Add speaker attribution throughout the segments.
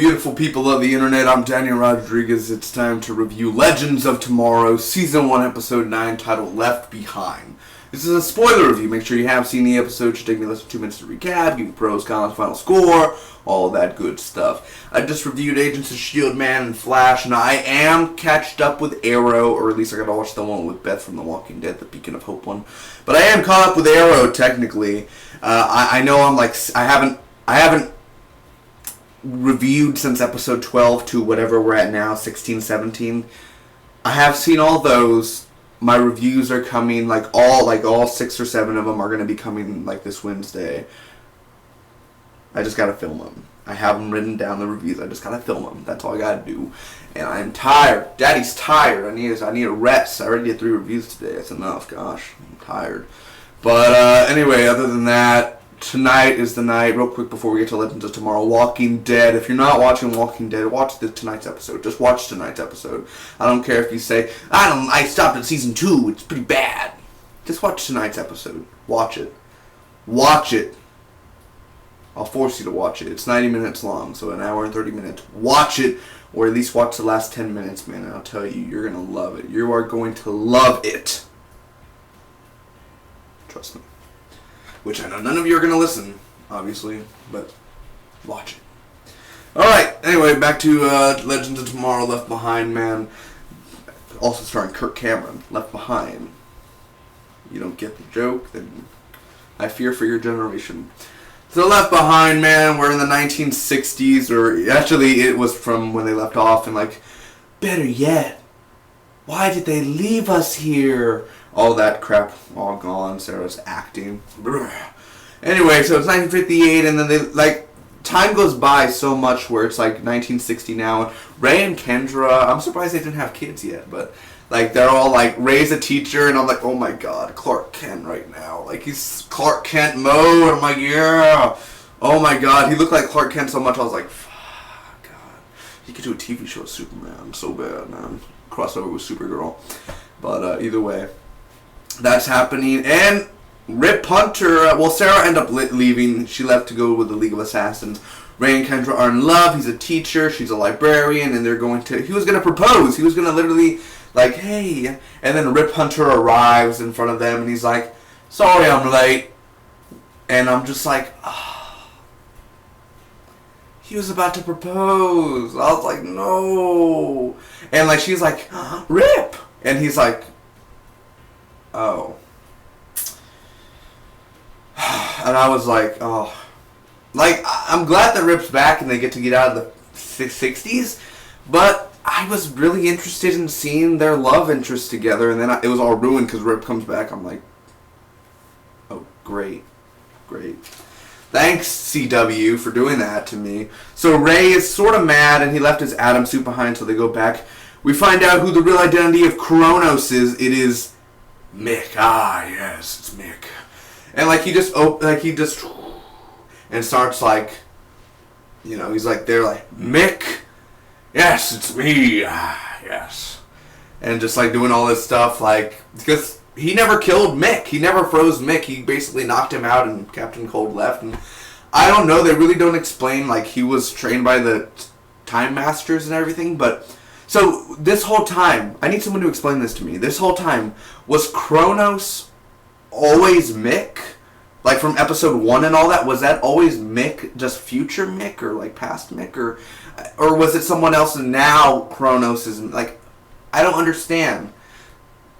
Speaker 1: beautiful people of the internet, I'm Daniel Rodriguez. It's time to review Legends of Tomorrow, Season 1, Episode 9, titled Left Behind. This is a spoiler review. Make sure you have seen the episode. It should take me less than 2 minutes to recap, give you pros, cons, final score, all that good stuff. I just reviewed Agents of S.H.I.E.L.D, Man, and Flash, and I am catched up with Arrow, or at least I gotta watch the one with Beth from The Walking Dead, the Beacon of Hope one. But I am caught up with Arrow, technically. I know I'm like, I haven't reviewed since episode 12 to whatever we're at now, 16, 17. I have seen all those. My reviews are coming, all 6 or 7 of them are going to be coming like this Wednesday. I just got to film them. I have them written down, the reviews. I just got to film them. That's all I got to do. And I'm tired. Daddy's tired. I need a rest. I already did 3 reviews today. That's enough. Gosh, I'm tired. But anyway, other than that, tonight is the night. Real quick before we get to Legends of Tomorrow, Walking Dead. If you're not watching Walking Dead, watch tonight's episode. Just watch tonight's episode. I don't care if you say, I stopped at season 2. It's pretty bad. Just watch tonight's episode. Watch it. Watch it. I'll force you to watch it. It's 90 minutes long, so an hour and 30 minutes. Watch it, or at least watch the last 10 minutes, man. And I'll tell you, you're going to love it. You are going to love it. Trust me. Which I know none of you are going to listen, obviously, but watch it. Alright, anyway, back to Legends of Tomorrow, Left Behind, man. Also starring Kirk Cameron, Left Behind. You don't get the joke, then I fear for your generation. So Left Behind, man, we're in the 1960s, or actually it was from when they left off, and better yet, why did they leave us here? All that crap, all gone. Sarah's acting. Anyway, so it's 1958, and then time goes by so much where it's 1960 now. Ray and Kendra, I'm surprised they didn't have kids yet, but they're all Ray's a teacher, and I'm like, oh my god, Clark Kent right now. He's Clark Kent mode. I'm like, yeah. Oh my god, he looked like Clark Kent so much, I was like, fuck, god. He could do a TV show with Superman. So bad, man. Crossover with Supergirl. But either way. That's happening, and Rip Hunter, Sarah ended up leaving. She left to go with the League of Assassins. Ray and Kendra are in love. He's a teacher, she's a librarian, and he was going to propose. He was going to literally, hey. And then Rip Hunter arrives in front of them, and he's like, sorry I'm late. And I'm just like, oh. He was about to propose. I was like, no. And she's like, Rip. And he's like, oh. And I was like, oh. I'm glad that Rip's back and they get to get out of the 60s, but I was really interested in seeing their love interest together, and then it was all ruined because Rip comes back. I'm like, oh, great. Thanks, CW, for doing that to me. So Ray is sort of mad, and he left his Atom suit behind, so they go back. We find out who the real identity of Kronos is. It is Mick. Ah, yes, it's Mick. And he just and starts he's there Mick, yes, it's me. Ah, yes. And just doing all this stuff because he never killed Mick. He never froze Mick. He basically knocked him out and Captain Cold left. And I don't know, they really don't explain he was trained by the Time Masters and everything, but so this whole time, I need someone to explain this to me. This whole time, was Kronos always Mick? From episode 1 and all that, was that always Mick, just future Mick, or past Mick, or was it someone else and now Kronos is, I don't understand.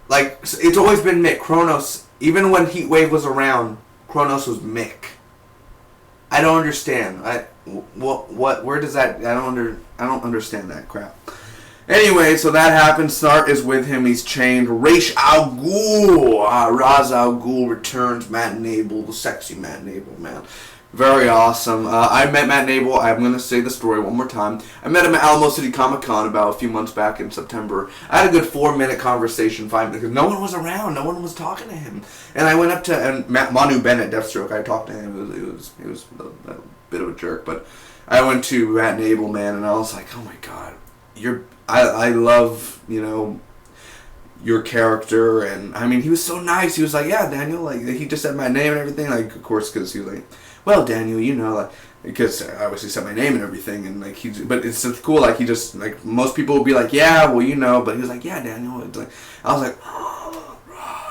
Speaker 1: It's always been Mick. Kronos, even when Heatwave was around, Kronos was Mick. I don't understand. Where does that, I don't understand that crap. Anyway, so that happens. Snart is with him. He's chained. Ra's al Ghul. Ra's al Ghul returns. Matt Nable, the sexy Matt Nable, man. Very awesome. I met Matt Nable. I'm going to say the story one more time. I met him at Alamo City Comic Con about a few months back in September. I had a good 4-minute conversation, 5 minutes, because no one was around. No one was talking to him. And I went up to Manu Bennett, Deathstroke. I talked to him. He was a bit of a jerk. But I went to Matt Nable, man, and I was like, oh my god. I love, your character, and I mean, he was so nice. He was like, yeah, Daniel, he just said my name and everything, of course, because he was like, well, Daniel, because I obviously said my name and everything, and like but it's cool. Like he just like most people would be like, yeah, well, you know, but he was like, yeah, Daniel. It's like I was like,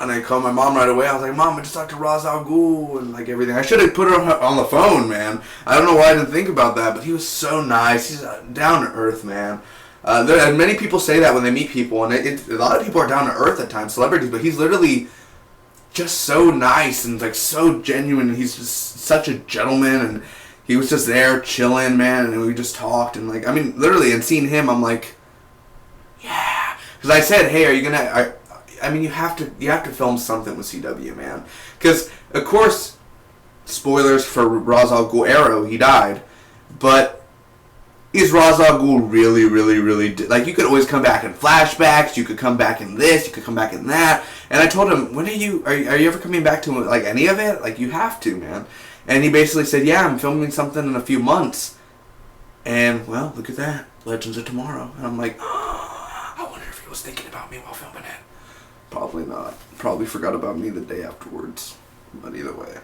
Speaker 1: and I called my mom right away. I was like, Mom, I just talked to Ra's al Ghul and like everything. I should have put her on the phone, man. I don't know why I didn't think about that, but he was so nice. He's down to earth, man. Many people say that when they meet people, and a lot of people are down to earth at times, celebrities, but he's literally just so nice and like so genuine. And he's just such a gentleman, and he was just there chilling, man, and we just talked, and like, I mean, literally, and seeing him, I'm like, yeah, because I said, hey, are you gonna? I mean, you have to film something with CW, man, because of course, spoilers for Ra's al Ghul Arrow, he died, but is Ra's al Ghul really, really, really like? You could always come back in flashbacks. You could come back in this. You could come back in that. And I told him, when are you ever coming back to like any of it? Like you have to, man. And he basically said, yeah, I'm filming something in a few months. And well, look at that, Legends of Tomorrow. And I'm like, oh, I wonder if he was thinking about me while filming it. Probably not. Probably forgot about me the day afterwards. But either way,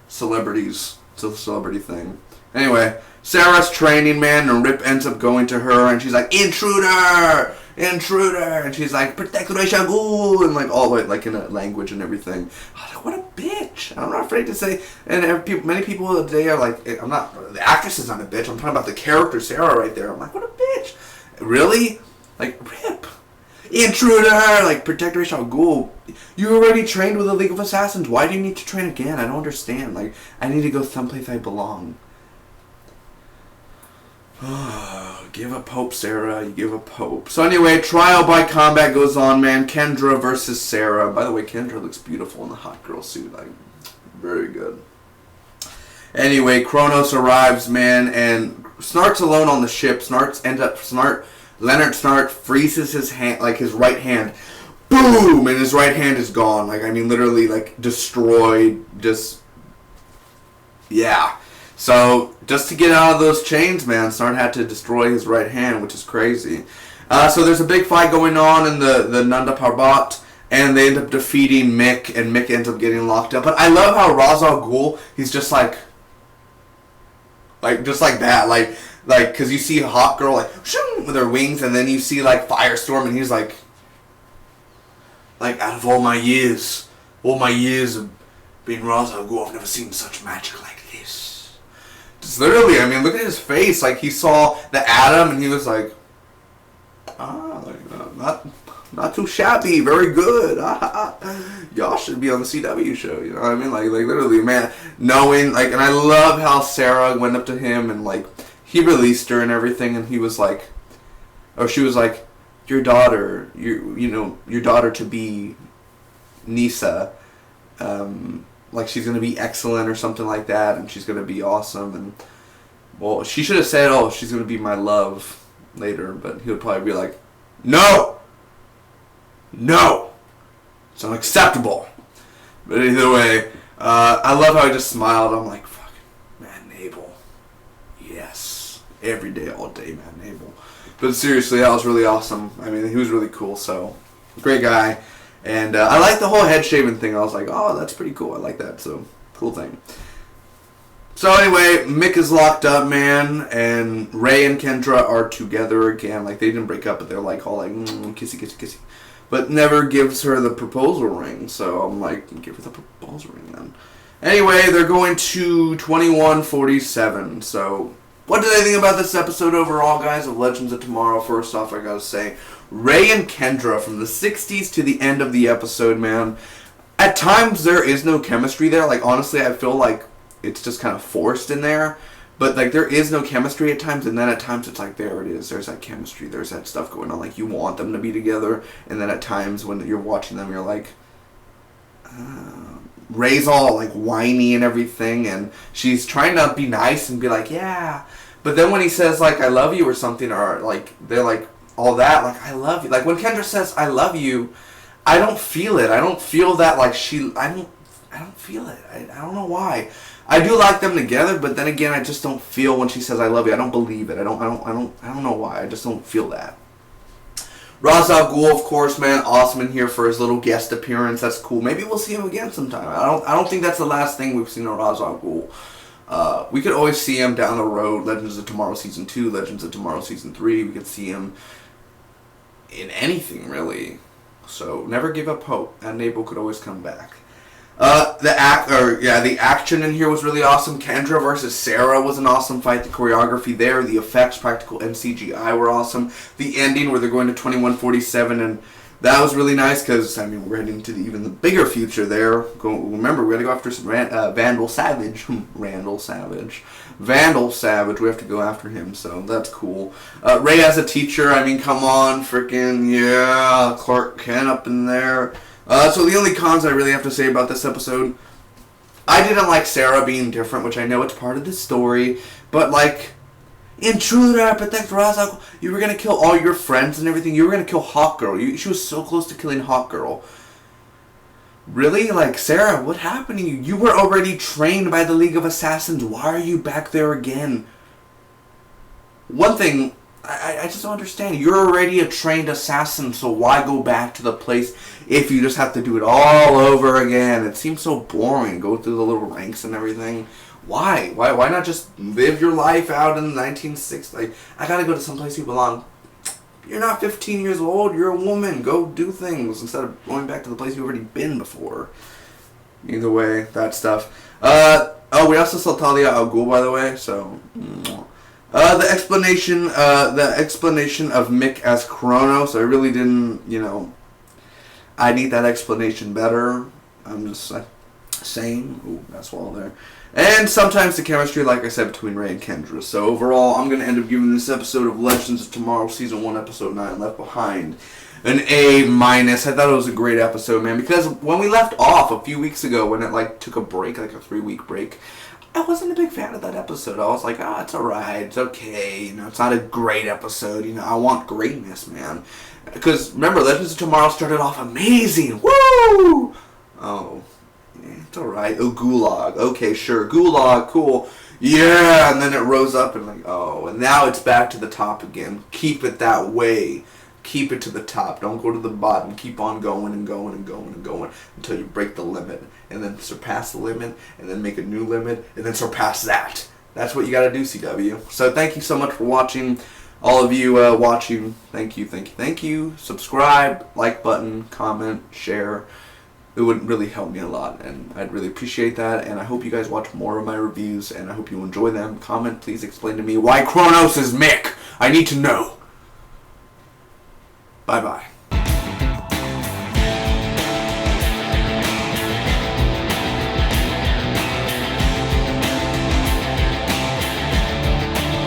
Speaker 1: celebrities. It's a celebrity thing. Anyway, Sarah's training, man, and Rip ends up going to her, and she's like, intruder! Intruder! And she's like, protect Ra's al Ghul! And like, all the way, like, in a language and everything. I was like, what a bitch! I'm not afraid to say, and many people today are like, I'm not, the actress is not a bitch, I'm talking about the character Sarah right there. I'm like, what a bitch! Really? Like, Rip! Intruder! Like, protect Ra's al Ghul. You already trained with the League of Assassins. Why do you need to train again? I don't understand. Like, I need to go someplace I belong. Give up hope, Sarah. You give up hope. So anyway, trial by combat goes on, man. Kendra versus Sarah. By the way, Kendra looks beautiful in the hot girl suit. Like, very good. Anyway, Kronos arrives, man, and Snart's alone on the ship. Leonard Snart freezes his hand, like his right hand. Boom! And his right hand is gone. Like, I mean, literally, like, destroyed. Just, yeah. So, just to get out of those chains, man, Snart had to destroy his right hand, which is crazy. So there's a big fight going on in the Nanda Parbat, and they end up defeating Mick, and Mick ends up getting locked up. But I love how Ra's al Ghul, he's just like just like that, like, because you see a hot girl, like, shoom, with her wings, and then you see, like, Firestorm, and he's like, out of all my years of being Ra's al Ghul, I've never seen such magic like this. Just literally, I mean, look at his face. Like, he saw the atom, and he was like, not too shabby, very good. Y'all should be on the CW show, you know what I mean? Like literally, man, knowing, like, and I love how Sarah went up to him, and, like, he released her and everything, and he was like, or she was like, your daughter, your daughter to be Nisa, like, she's going to be excellent or something like that, and she's going to be awesome, and, well, she should have said, oh, she's going to be my love later, but he would probably be like, no, it's unacceptable. But either way, I love how he just smiled. I'm like, fucking Matt Nable, yes, every day, all day, Matt Nable. But seriously, that was really awesome. I mean, he was really cool, so, great guy. And I like the whole head shaving thing. I was like, oh, that's pretty cool. I like that. So, cool thing. So anyway, Mick is locked up, man. And Ray and Kendra are together again. Like, they didn't break up, but they're like all like, kissy, kissy, kissy. But never gives her the proposal ring. So I'm like, give her the proposal ring then. Anyway, they're going to 2147. So, what did I think about this episode overall, guys, of Legends of Tomorrow? First off, I gotta say, Ray and Kendra from the 60s to the end of the episode, man. At times, there is no chemistry there. Like, honestly, I feel like it's just kind of forced in there. But, like, there is no chemistry at times, and then at times it's like, there it is. There's that chemistry. There's that stuff going on. Like, you want them to be together. And then at times when you're watching them, you're like, Ray's all, like, whiny and everything. And she's trying to be nice and be like, yeah. But then when he says, like, I love you or something, or, like, they're like, all that, like, I love you. Like, when Kendra says, I love you, I don't feel it. I don't feel that, like, I don't feel it. I don't know why. I do like them together, but then again, I just don't feel when she says, I love you. I don't believe it. I don't know why. I just don't feel that. Ra's al Ghul, of course, man, awesome in here for his little guest appearance. That's cool. Maybe we'll see him again sometime. I don't think that's the last thing we've seen of Ra's al Ghul. We could always see him down the road. Legends of Tomorrow Season 2, Legends of Tomorrow Season 3. We could see him in anything, really. So never give up hope. And Abel could always come back. The action in here was really awesome. Kendra versus Sarah was an awesome fight. The choreography there, the effects, practical and CGI were awesome. The ending where they're going to 2147, and that was really nice because, I mean, we're heading to even the bigger future there. Remember, we're going to go after some Vandal Savage. Vandal Savage, we have to go after him, so that's cool. Ray as a teacher, I mean, come on, freaking, yeah, Clark Kent up in there. So the only cons I really have to say about this episode, I didn't like Sarah being different, which I know it's part of the story, but like, intruder, protect Raza, you were going to kill all your friends and everything, you were going to kill Hawkgirl, she was so close to killing Hawkgirl. Really? Like, Sarah, what happened to you? You were already trained by the League of Assassins, why are you back there again? One thing, I just don't understand. You're already a trained assassin, so why go back to the place if you just have to do it all over again? It seems so boring. Go through the little ranks and everything. Why? Why not just live your life out in the 1960s? Like, I gotta go to someplace you belong. You're not 15 years old. You're a woman. Go do things instead of going back to the place you've already been before. Either way, that stuff. We also saw Talia al Ghul, by the way, so... The explanation of Mick as Kronos, I really didn't, I need that explanation better. I'm just saying. Ooh, that's all there. And sometimes the chemistry, like I said, between Ray and Kendra. So overall, I'm going to end up giving this episode of Legends of Tomorrow, Season 1, Episode 9, Left Behind, an A-. I thought it was a great episode, man, because when we left off a few weeks ago, when it, took a break, a 3-week break, I wasn't a big fan of that episode. I was like, it's alright, it's okay, it's not a great episode, I want greatness, man. Because, remember, Legends of Tomorrow started off amazing, woo! Oh, yeah, it's alright, Gulag, okay, sure, Gulag, cool, yeah, and then it rose up and and now it's back to the top again. Keep it that way. Keep it to the top. Don't go to the bottom. Keep on going and going and going and going until you break the limit. And then surpass the limit. And then make a new limit. And then surpass that. That's what you got to do, CW. So thank you so much for watching. All of you watching, thank you, thank you, thank you. Subscribe, like button, comment, share. It would really help me a lot. And I'd really appreciate that. And I hope you guys watch more of my reviews. And I hope you enjoy them. Comment, please explain to me why Kronos is Mick. I need to know. Bye-bye.